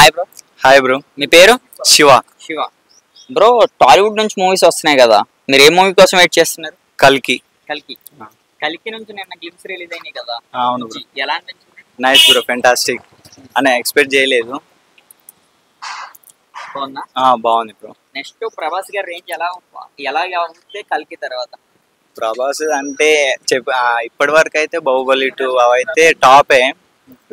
Hi bro. Hi bro. మీ పేరు? Shiva. Shiva. Bro Tollywood నుంచి మూవీస్ వస్తున్నాయి కదా, మీరు ఏ మూవీ కోసం వెయిట్ చేస్తున్నారు? కల్కి. కల్కి. కల్కి నుంచి నిన్న గ్లిమ్స్ రిలీజ్ అయినాయి కదా. అవును బ్రో. ఎలా అనిపించింది? నైస్ బ్రో, ఫెంటాస్టిక్ అని ఎక్స్పెక్ట్ చేయలేదు. బాగుందా? బాగుంది బ్రో. నెక్స్ట్ ప్రభాస్ గారి రేంజ్ ఎలా ఉంటే కల్కి తర్వాత? ప్రభాస్ అంటే ఇప్పటి వరకు అయితే బాహుబలి 2 అవైతే టాపే.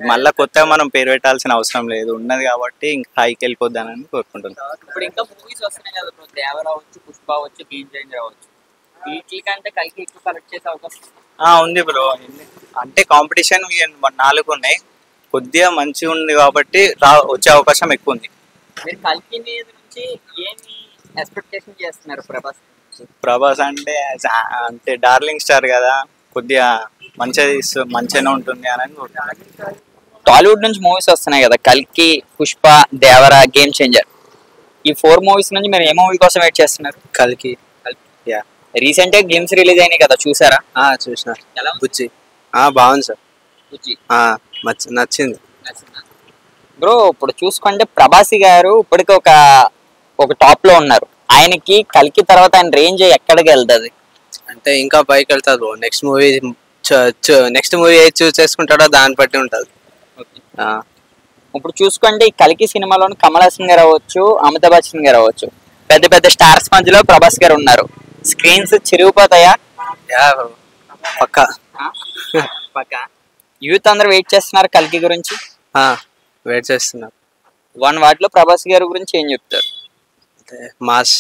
మళ్ళా కొత్తగా మనం పేరు పెట్టాల్సిన అవసరం లేదు, ఉన్నది కాబట్టి ఇంకా హైకి వెళ్ళిపోద్దానని కోరుకుంటున్నాను. ఇప్పుడు ఇంకా మూవీస్ వస్తున్నాయి కదా బ్రో, దేవర అవ్వచ్చు, పుష్ప అవ్వచ్చు, గేమ్ చేంజర్ అవ్వచ్చు. వీటికంటే కల్కి ఎక్కువ కలెక్ట్ చేసే అవకాశం ఉంది బ్రో. అంటే కాంపిటీషన్ 4 ఉన్నాయి, కొద్దిగా మంచిగా ఉంది కాబట్టి వచ్చే అవకాశం ఎక్కువ ఉంది. మీరు కల్కి మీద నుంచి ఏమి ఎక్స్పెక్టేషన్ చేస్తున్నారు ప్రభాస్? ప్రభాస్ అంటే డార్లింగ్ స్టార్ కదా, కొద్దిగా మంచిగానే ఉంటుంది అని. టాలీవుడ్ నుంచి మూవీస్ వస్తున్నాయి కదా, కల్కి, పుష్ప, దేవర, గేమ్ చేంజర్. ఈ 4 మూవీస్ నుంచి మీరు ఏ మూవీ కోసం వెయిట్ చేస్తున్నారు? కల్కి. యా. రీసెంట్ గా గేమ్స్ రిలీజ్ అయినాయి కదా, చూసారా? చూసిన. ఎలా బుజ్జి. బాగుంది సార్. బుజ్జి నచ్చింది బ్రో. ఇప్పుడు చూసుకుంటే ప్రభాసి గారు ఇప్పటికి ఒక టాప్ లో ఉన్నారు. ఆయనకి కల్కి తర్వాత ఆయన రేంజ్ ఎక్కడికి వెళ్తుంది? అంటే ఇంకా పైకి వెళ్తారు బ్రో. నెక్స్ట్ మూవీ ఏది చూస్ చేసుకుంటాడో దాన్ని బట్టి ఉంటుంది. ఇప్పుడు చూసుకుంటే ఈ కల్కి సినిమాలోని కమల్ హాసన్ గారు అవ్వచ్చు, అమితాబ్ బచ్చన్ గారు అవ్వచ్చు, పెద్ద పెద్ద స్టార్స్ మధ్యలో ప్రభాస్ గారు ఉన్నారు. స్క్రీన్స్ చిరిగిపోతాయా? పక్కా. యూత్ అందరూ వెయిట్ చేస్తున్నారు కల్కి గురించి. వెయిట్ చేస్తున్నారు. వాటిలో ప్రభాస్ గారి గురించి ఏం చెప్తారు? మాస్